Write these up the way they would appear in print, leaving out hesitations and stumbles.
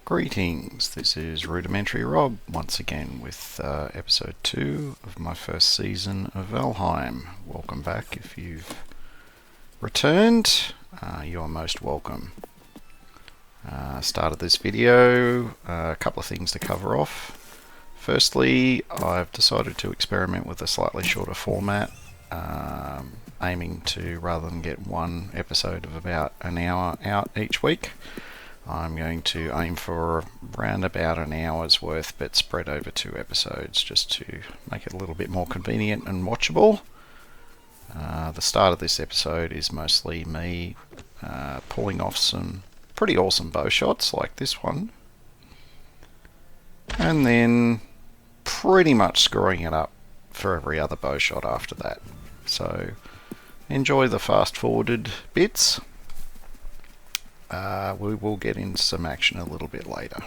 Greetings, this is Rudimentary Rob once again with episode 2 of my first season of Valheim. Welcome back. If you've returned, you are most welcome. Started this video, a couple of things to cover off. Firstly, I've decided to experiment with a slightly shorter format, aiming to, rather than get one episode of about an hour out each week, I'm going to aim for around about an hour's worth, but spread over 2 episodes just to make it a little bit more convenient and watchable. The start of this episode is mostly me pulling off some pretty awesome bow shots like this one, and then pretty much screwing it up for every other bow shot after that. So enjoy the fast forwarded bits. We will get into some action a little bit later.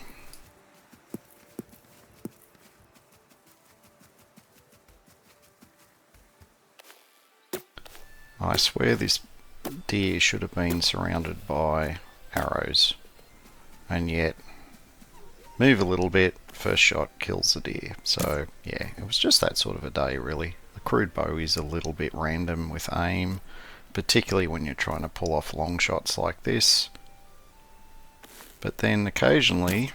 I swear this deer should have been surrounded by arrows, and yet move a little bit, first shot kills the deer. So yeah, it was just that sort of a day really. The crude bow is a little bit random with aim, particularly when you're trying to pull off long shots like this. But then occasionally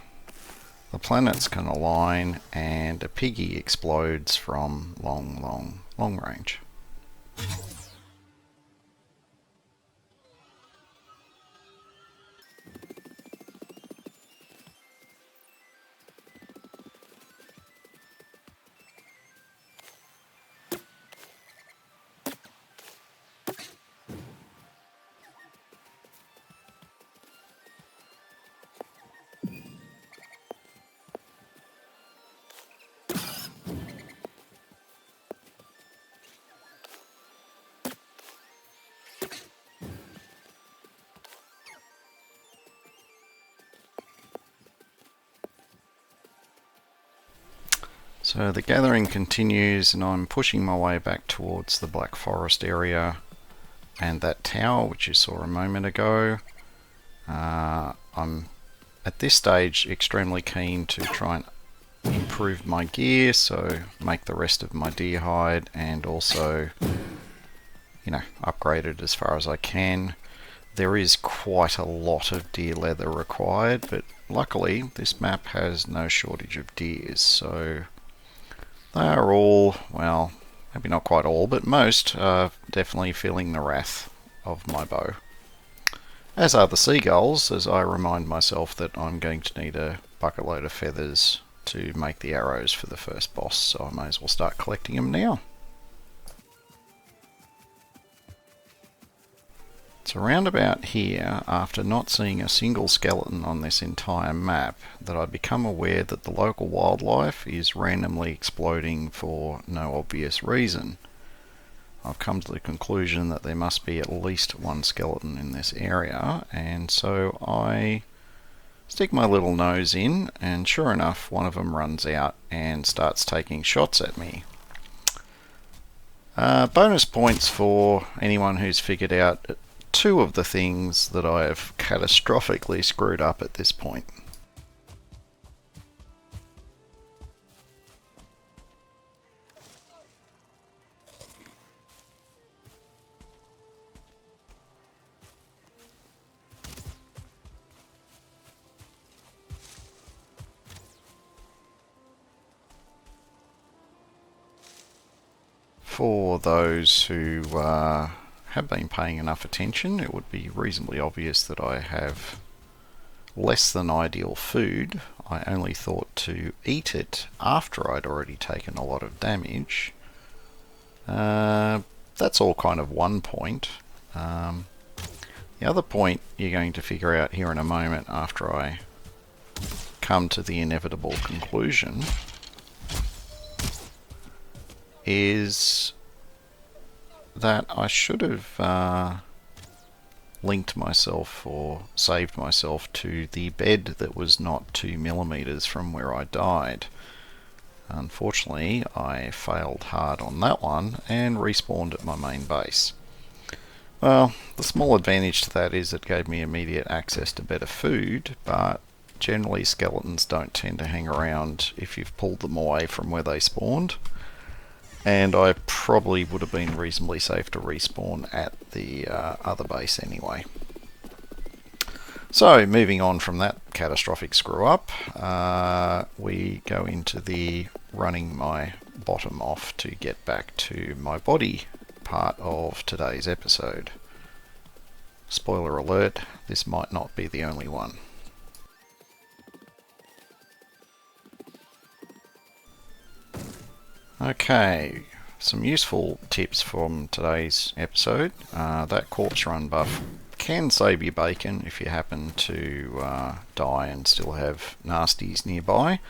the planets can align and a piggy explodes from long range. So the gathering continues, and I'm pushing my way back towards the Black Forest area and that tower which you saw a moment ago. I'm at this stage extremely keen to try and improve my gear, so make the rest of my deer hide and also, upgrade it as far as I can. There is quite a lot of deer leather required, but luckily this map has no shortage of deers, so they are all, well, maybe not quite all, but most are definitely feeling the wrath of my bow. As are the seagulls, as I remind myself that I'm going to need a bucket load of feathers to make the arrows for the first boss, so I may as well start collecting them now. It's around about here, after not seeing a single skeleton on this entire map, that I become aware that the local wildlife is randomly exploding for no obvious reason. I've come to the conclusion that there must be at least one skeleton in this area, and so I stick my little nose in, and sure enough one of them runs out and starts taking shots at me. Bonus points for anyone who's figured out 2 of the things that I have catastrophically screwed up at this point. For those who have been paying enough attention, it would be reasonably obvious that I have less than ideal food. I only thought to eat it after I'd already taken a lot of damage. That's all kind of one point. The other point you're going to figure out here in a moment after I come to the inevitable conclusion is that I should have linked myself or saved myself to the bed that was not 2 millimeters from where I died. Unfortunately, I failed hard on that one and respawned at my main base. Well, the small advantage to that is it gave me immediate access to better food, but generally skeletons don't tend to hang around if you've pulled them away from where they spawned. And I probably would have been reasonably safe to respawn at the other base anyway. So, moving on from that catastrophic screw up, we go into the running my bottom off to get back to my body part of today's episode. Spoiler alert, this might not be the only one. Okay, some useful tips from today's episode. That corpse run buff can save you bacon if you happen to die and still have nasties nearby.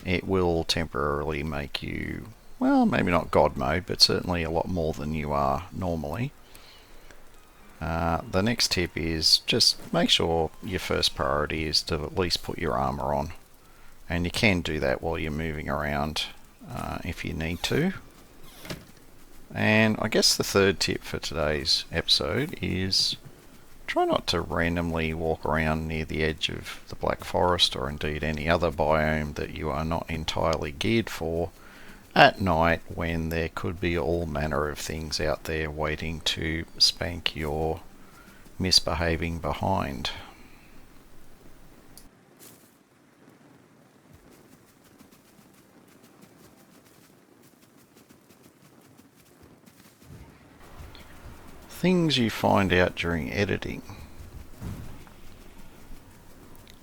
It will temporarily make you, well, maybe not God mode, but certainly a lot more than you are normally. The next tip is just make sure your first priority is to at least put your armor on. And you can do that while you're moving around if you need to. And I guess the third tip for today's episode is try not to randomly walk around near the edge of the Black Forest or indeed any other biome that you are not entirely geared for at night when there could be all manner of things out there waiting to spank your misbehaving behind. Things you find out during editing.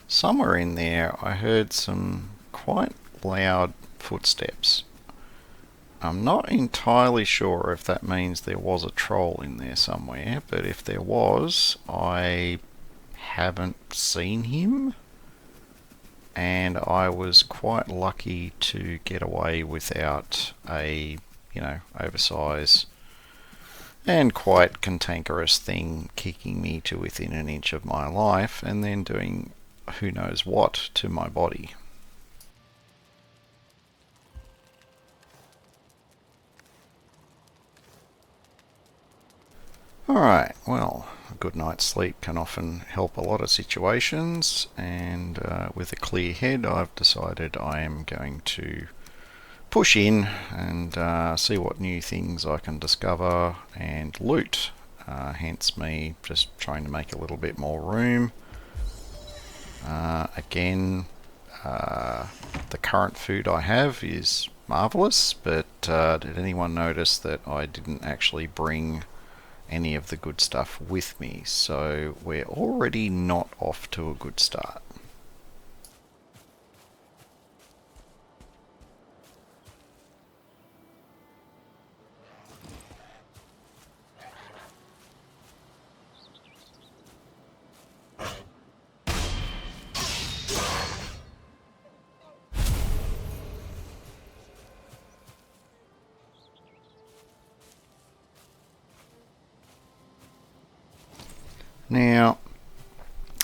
Somewhere in there I heard some quite loud footsteps. I'm not entirely sure if that means there was a troll in there somewhere, but if there was, I haven't seen him, and I was quite lucky to get away without a, oversized and quite cantankerous thing kicking me to within an inch of my life and then doing who knows what to my body. Alright, well, a good night's sleep can often help a lot of situations, and with a clear head I've decided I am going to push in and see what new things I can discover and loot, hence me just trying to make a little bit more room. Again, the current food I have is marvellous, but did anyone notice that I didn't actually bring any of the good stuff with me? So we're already not off to a good start. Now,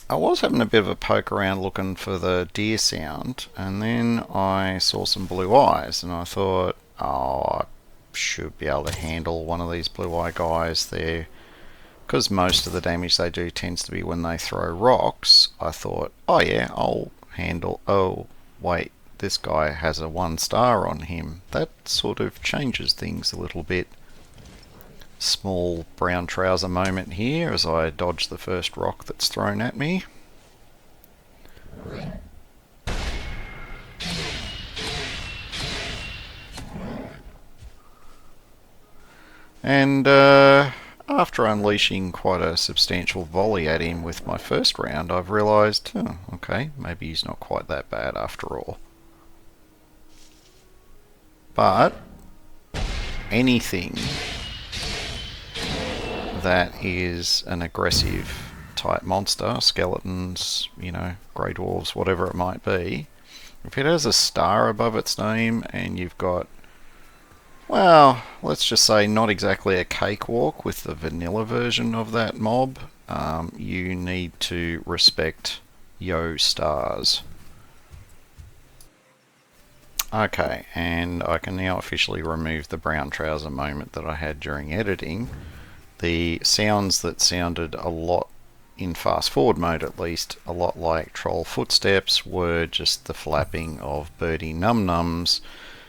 I was having a bit of a poke around looking for the deer sound, and then I saw some blue eyes, and I thought, oh, I should be able to handle one of these blue eye guys there. Because most of the damage they do tends to be when they throw rocks, I thought, oh yeah, I'll handle... Oh, wait, this guy has a 1 star on him. That sort of changes things a little bit. Small brown trouser moment here as I dodge the first rock that's thrown at me. And after unleashing quite a substantial volley at him with my first round, I've realised, oh, okay, maybe he's not quite that bad after all. But anything that is an aggressive type monster, skeletons, grey dwarves, whatever it might be, if it has a star above its name and you've got, well, let's just say not exactly a cakewalk with the vanilla version of that mob, you need to respect yo stars. Okay, and I can now officially remove the brown trouser moment that I had during editing. The sounds that sounded a lot in fast forward mode at least, a lot like Troll Footsteps, were just the flapping of Birdie Num Nums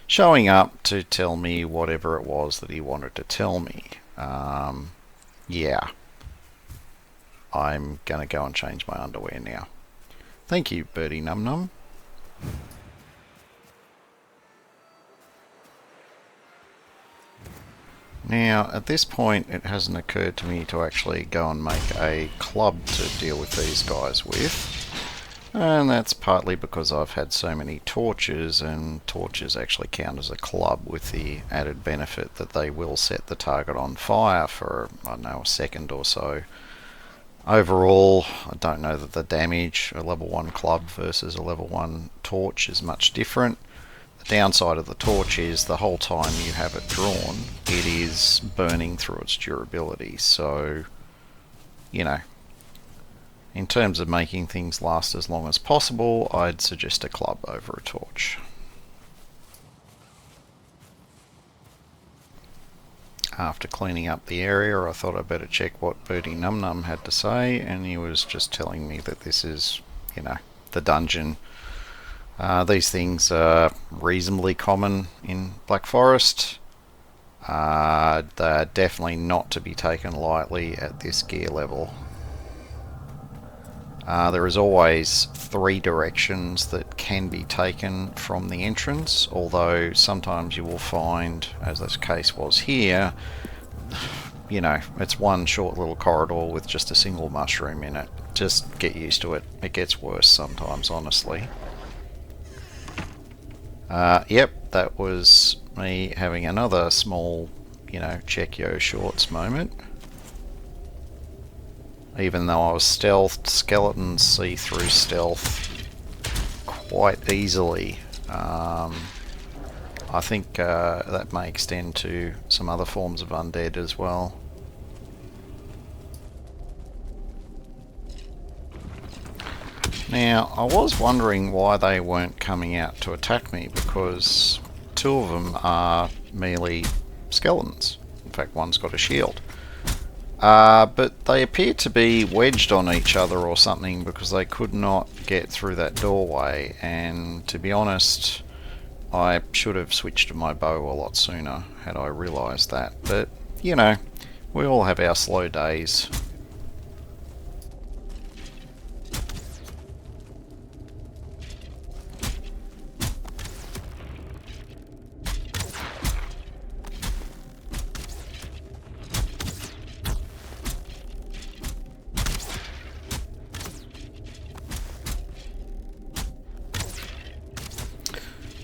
showing up to tell me whatever it was that he wanted to tell me. Yeah, I'm gonna go and change my underwear now. Thank you, Birdie Num Num. Now, at this point, it hasn't occurred to me to actually go and make a club to deal with these guys with. And that's partly because I've had so many torches, and torches actually count as a club with the added benefit that they will set the target on fire for, I don't know, a second or so. Overall, I don't know that the damage a level 1 club versus a level 1 torch is much different. The downside of the torch is the whole time you have it drawn, it is burning through its durability. So, you know, in terms of making things last as long as possible, I'd suggest a club over a torch. After cleaning up the area, I thought I'd better check what Birdie Num Num had to say, and he was just telling me that this is, you know, the dungeon. These things are reasonably common in Black Forest. They're definitely not to be taken lightly at this gear level. There is always 3 directions that can be taken from the entrance, although sometimes you will find, as this case was here, you know, it's one short little corridor with just a single mushroom in it. Just get used to it. It gets worse sometimes, honestly. Yep, that was me having another small, you know, check yo shorts moment. Even though I was stealthed, skeletons see through stealth quite easily. I think that may extend to some other forms of undead as well. Now, I was wondering why they weren't coming out to attack me, because 2 of them are merely skeletons. In fact, one's got a shield. But they appear to be wedged on each other or something, because they could not get through that doorway, and to be honest, I should have switched to my bow a lot sooner had I realised that. But, you know, we all have our slow days.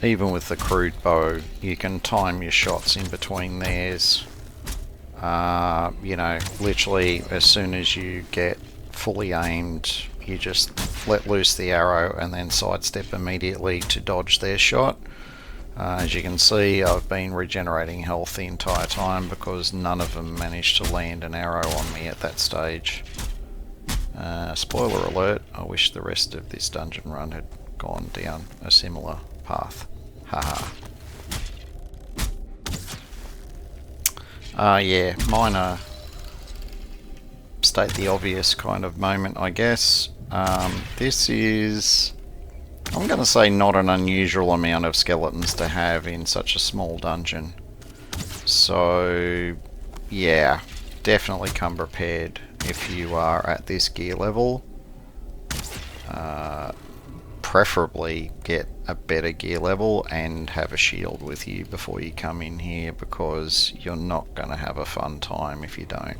Even with the crude bow, you can time your shots in between theirs. You know, literally as soon as you get fully aimed, you just let loose the arrow and then sidestep immediately to dodge their shot. As you can see, I've been regenerating health the entire time because none of them managed to land an arrow on me at that stage. Spoiler alert, I wish the rest of this dungeon run had gone down a similar path. Haha. Yeah, minor state the obvious kind of moment, I guess. This is, I'm going to say, not an unusual amount of skeletons to have in such a small dungeon. So, yeah, definitely come prepared if you are at this gear level. Preferably get a better gear level and have a shield with you before you come in here, because you're not going to have a fun time if you don't.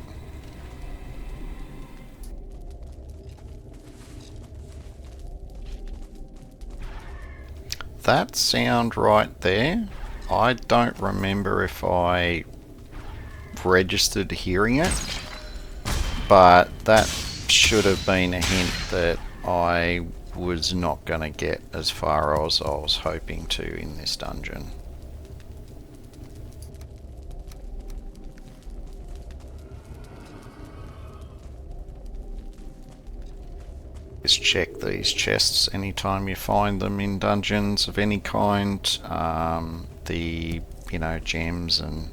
That sound right there, I don't remember if I registered hearing it, but that should have been a hint that I was not going to get as far as I was hoping to in this dungeon. Just check these chests anytime you find them in dungeons of any kind. The, you know, gems and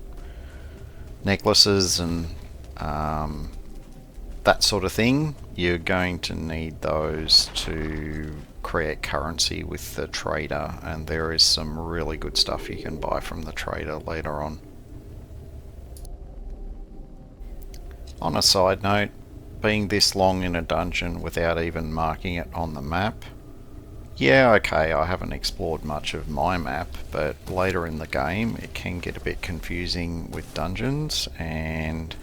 necklaces and that sort of thing, you're going to need those to create currency with the trader, and there is some really good stuff you can buy from the trader later on. On a side note, being this long in a dungeon without even marking it on the map, yeah, okay, I haven't explored much of my map, but later in the game it can get a bit confusing with dungeons, and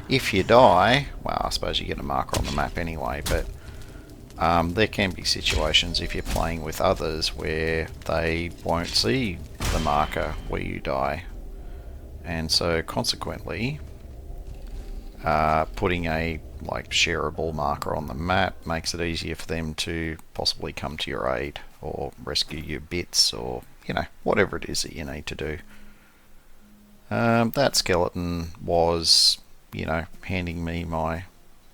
if you die, well, I suppose you get a marker on the map anyway, but there can be situations if you're playing with others where they won't see the marker where you die, and so consequently putting a shareable marker on the map makes it easier for them to possibly come to your aid or rescue your bits, or whatever it is that you need to do. That skeleton was handing me my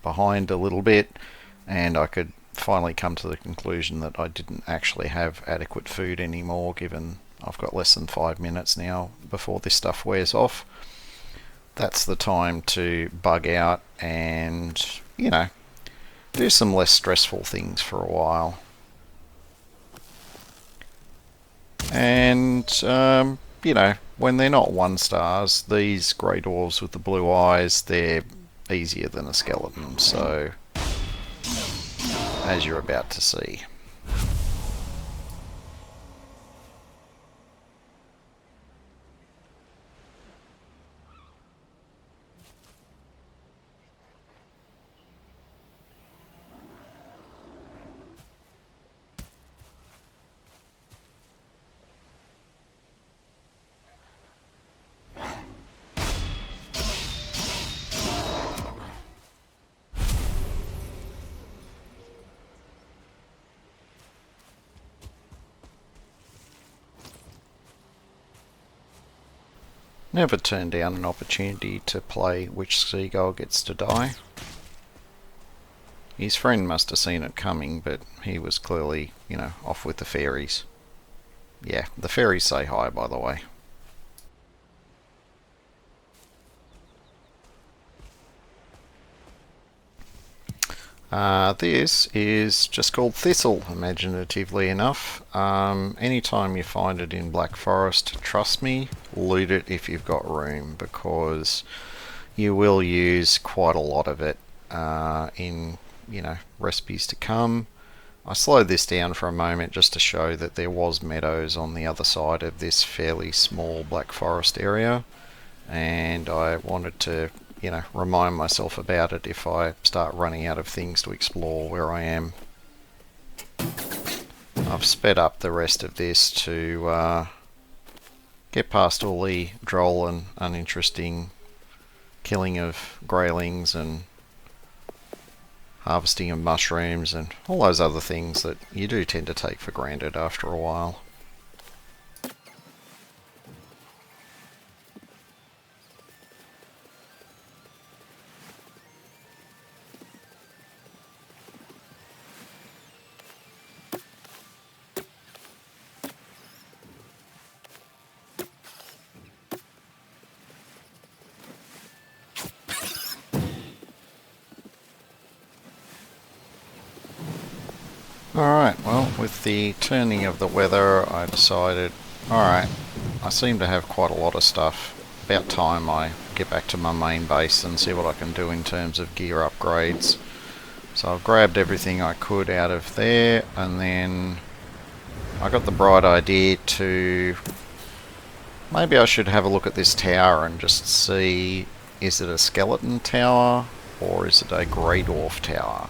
behind a little bit, and I could finally come to the conclusion that I didn't actually have adequate food anymore, given I've got less than 5 minutes now before this stuff wears off. That's the time to bug out and, do some less stressful things for a while. And, when they're not 1 stars, these grey dwarves with the blue eyes, they're easier than a skeleton, so as you're about to see. Never turn down an opportunity to play which seagull gets to die. His friend must have seen it coming, but he was clearly, off with the fairies. Yeah, the fairies say hi, by the way. This is just called Thistle, imaginatively enough. Anytime you find it in Black Forest, trust me, loot it if you've got room, because you will use quite a lot of it in, recipes to come. I slowed this down for a moment just to show that there was meadows on the other side of this fairly small Black Forest area, and I wanted to remind myself about it if I start running out of things to explore where I am. I've sped up the rest of this to get past all the droll and uninteresting killing of greylings and harvesting of mushrooms and all those other things that you do tend to take for granted after a while. Alright, well, with the turning of the weather, I decided, alright, I seem to have quite a lot of stuff. About time I get back to my main base and see what I can do in terms of gear upgrades. So I've grabbed everything I could out of there, and then I got the bright idea to maybe I should have a look at this tower and just see, is it a skeleton tower or is it a grey dwarf tower?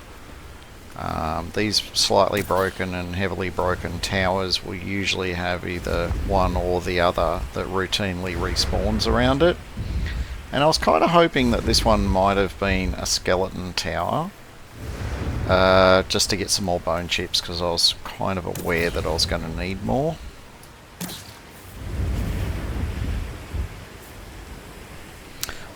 These slightly broken and heavily broken towers will usually have either one or the other that routinely respawns around it. And I was kind of hoping that this one might have been a skeleton tower, just to get some more bone chips, because I was kind of aware that I was going to need more.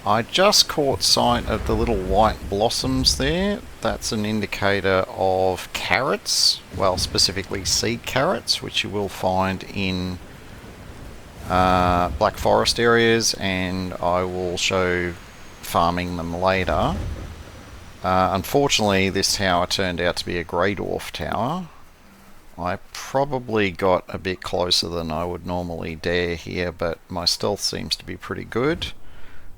I just caught sight of the little white blossoms there. That's an indicator of carrots, well, specifically seed carrots, which you will find in Black Forest areas, and I will show farming them later. Unfortunately, this tower turned out to be a grey dwarf tower. I probably got a bit closer than I would normally dare here, but my stealth seems to be pretty good.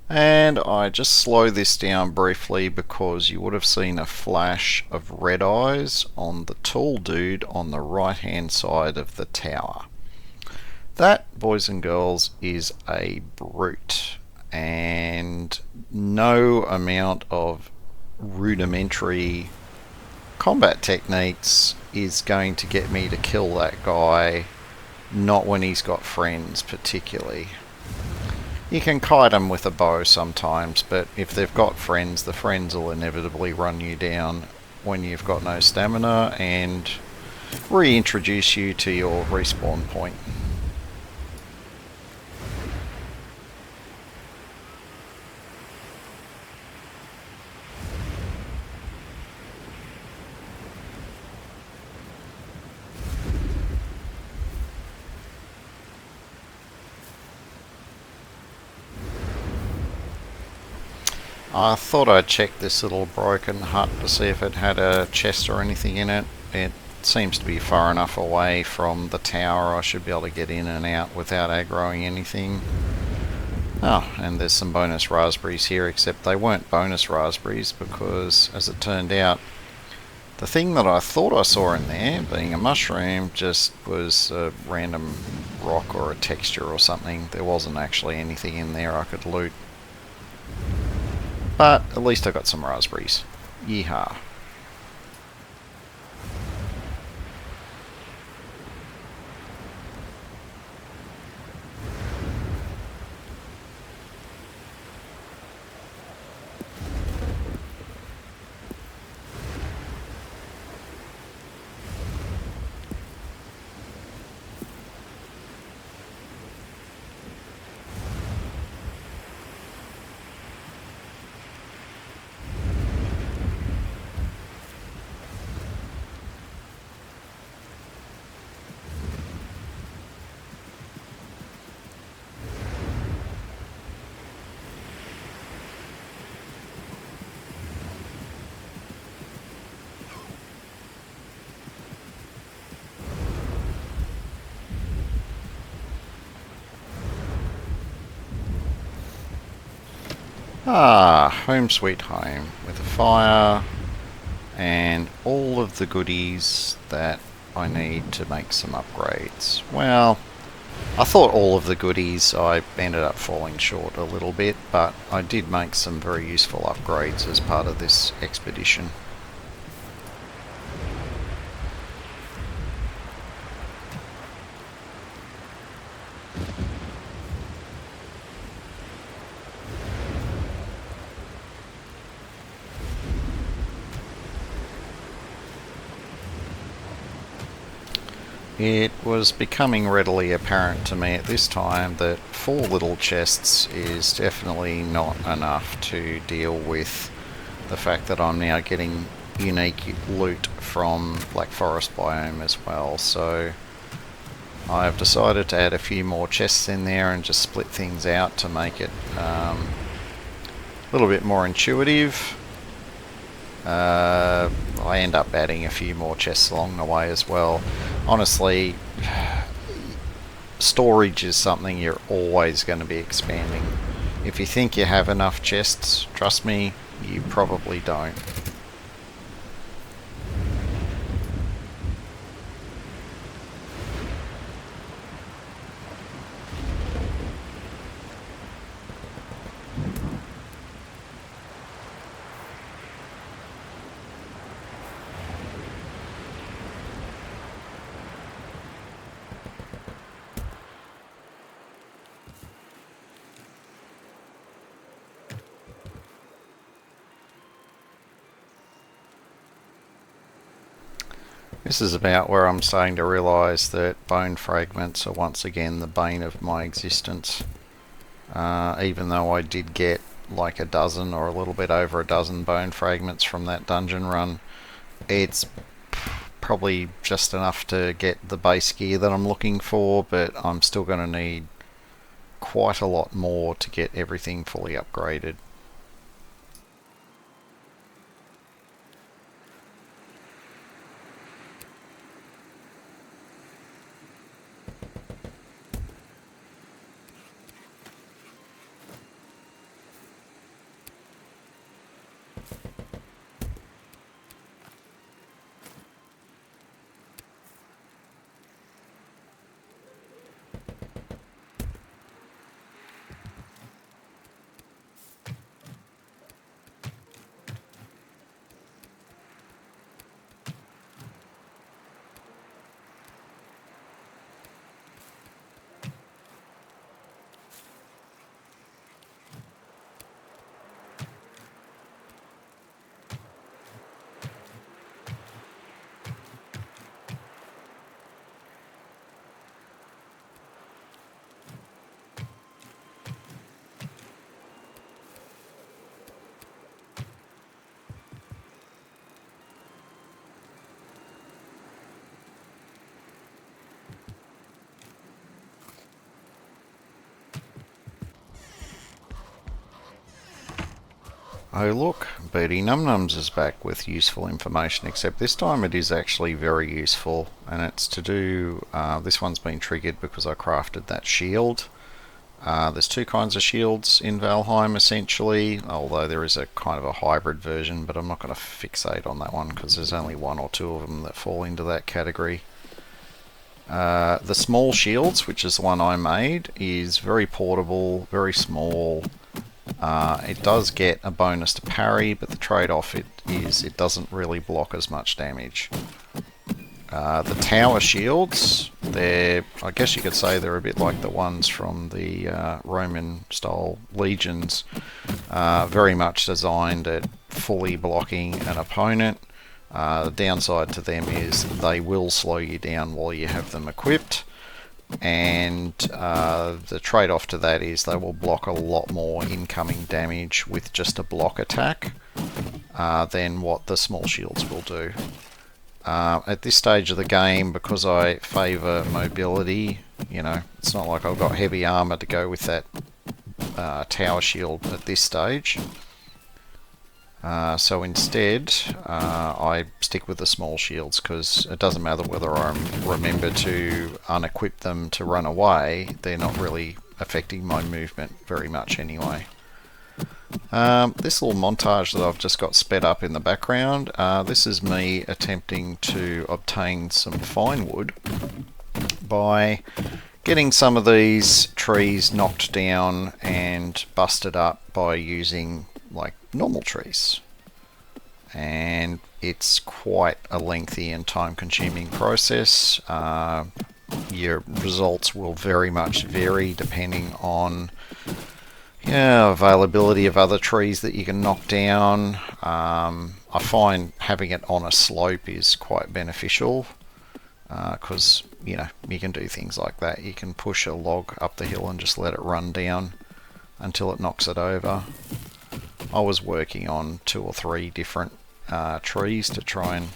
And I just slow this down briefly because you would have seen a flash of red eyes on the tall dude on the right hand side of the tower. That, boys and girls, is a brute, and no amount of rudimentary combat techniques is going to get me to kill that guy, not when he's got friends particularly. You can kite them with a bow sometimes, but if they've got friends, the friends will inevitably run you down when you've got no stamina and reintroduce you to your respawn point. I thought I'd check this little broken hut to see if it had a chest or anything in it. It seems to be far enough away from the tower I should be able to get in and out without aggroing anything. Oh, and there's some bonus raspberries here, except they weren't bonus raspberries because, as it turned out, the thing that I thought I saw in there, being a mushroom, just was a random rock or a texture or something. There wasn't actually anything in there I could loot. But at least I got some raspberries. Yeehaw. Ah, home sweet home, with a fire and all of the goodies that I need to make some upgrades. Well, I thought all of the goodies. I ended up falling short a little bit, but I did make some very useful upgrades as part of this expedition. It was becoming readily apparent to me at this time that 4 little chests is definitely not enough to deal with the fact that I'm now getting unique loot from Black Forest biome as well. So I've decided to add a few more chests in there and just split things out to make it a little bit more intuitive. I end up adding a few more chests along the way as well. Honestly, storage is something you're always going to be expanding. If you think you have enough chests, trust me, you probably don't. This is about where I'm starting to realise that bone fragments are once again the bane of my existence. Even though I did get like a dozen or a little bit over a dozen bone fragments from that dungeon run, it's probably just enough to get the base gear that I'm looking for, but I'm still going to need quite a lot more to get everything fully upgraded. Oh look, Birdie Num Nums is back with useful information, except this time it is actually very useful, and it's to do, this one's been triggered because I crafted that shield. There's two kinds of shields in Valheim essentially, although there is a kind of a hybrid version, but I'm not going to fixate on that one because there's only one or two of them that fall into that category. The small shields, which is the one I made, is very portable, very small. It does get a bonus to parry, but the trade-off is it doesn't really block as much damage. The tower shields, I guess you could say they're a bit like the ones from the Roman-style legions, very much designed at fully blocking an opponent. The downside to them is they will slow you down while you have them equipped. And the trade-off to that is they will block a lot more incoming damage with just a block attack than what the small shields will do. At this stage of the game, because I favour mobility, you know, it's not like I've got heavy armour to go with that tower shield at this stage. So instead, I stick with the small shields because it doesn't matter whether I remember to unequip them to run away, they're not really affecting my movement very much anyway. This little montage that I've just got sped up in the background, this is me attempting to obtain some fine wood by getting some of these trees knocked down and busted up by using like normal trees, and it's quite a lengthy and time-consuming process. Your results will very much vary depending on availability of other trees that you can knock down. I find having it on a slope is quite beneficial because you can do things like that. You can push a log up the hill and just let it run down until it knocks it over. I was working on 2 or 3 different trees to try and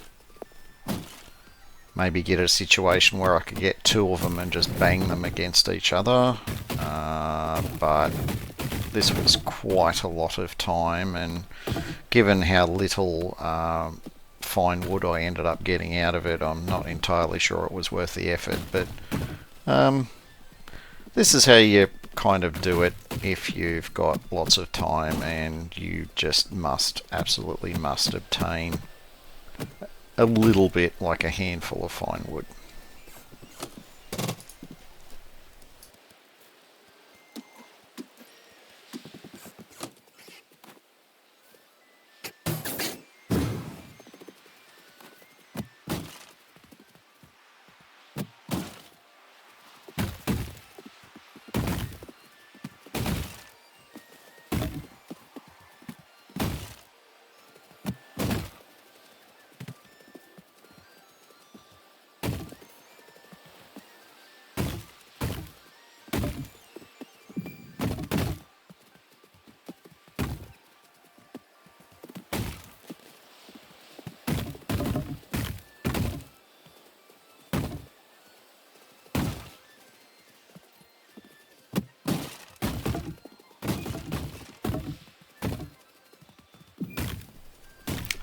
maybe get a situation where I could get 2 of them and just bang them against each other, but this was quite a lot of time, and given how little fine wood I ended up getting out of it, I'm not entirely sure it was worth the effort. But this is how you kind of do it if you've got lots of time and you just absolutely must obtain a little bit, like a handful of fine wood.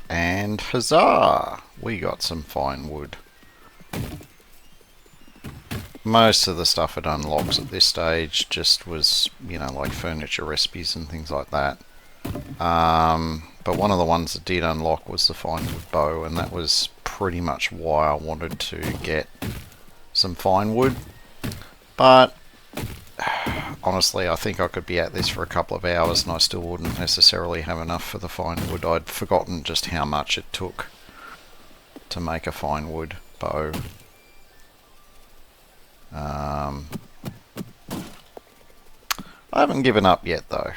And huzzah! We got some fine wood. Most of the stuff it unlocks at this stage just was, like furniture recipes and things like that. But one of the ones that did unlock was the fine wood bow, and that was pretty much why I wanted to get some fine wood. But honestly, I think I could be at this for a couple of hours and I still wouldn't necessarily have enough for the fine wood. I'd forgotten just how much it took to make a fine wood bow. I haven't given up yet though.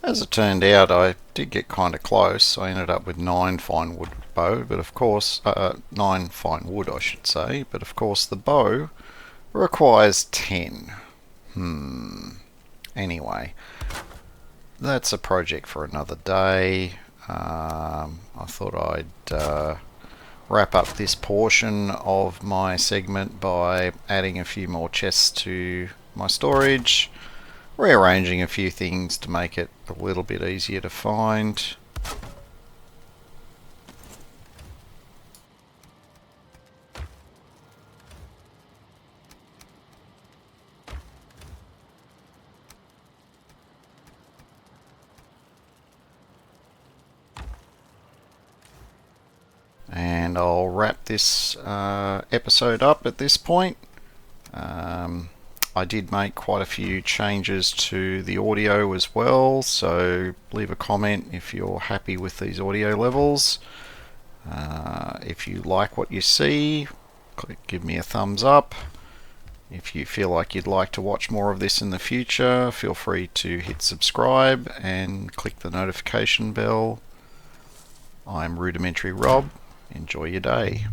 As it turned out, I did get kind of close. I ended up with 9 fine wood bow, but of course, 9 fine wood I should say, but of course the bow requires 10. Anyway, that's a project for another day. I thought I'd wrap up this portion of my segment by adding a few more chests to my storage, rearranging a few things to make it a little bit easier to find. And I'll wrap this episode up at this point. I did make quite a few changes to the audio as well, so leave a comment if you're happy with these audio levels. If you like what you see, give me a thumbs up. If you feel like you'd like to watch more of this in the future, feel free to hit subscribe and click the notification bell. I'm Rudimentary Rob. Enjoy your day.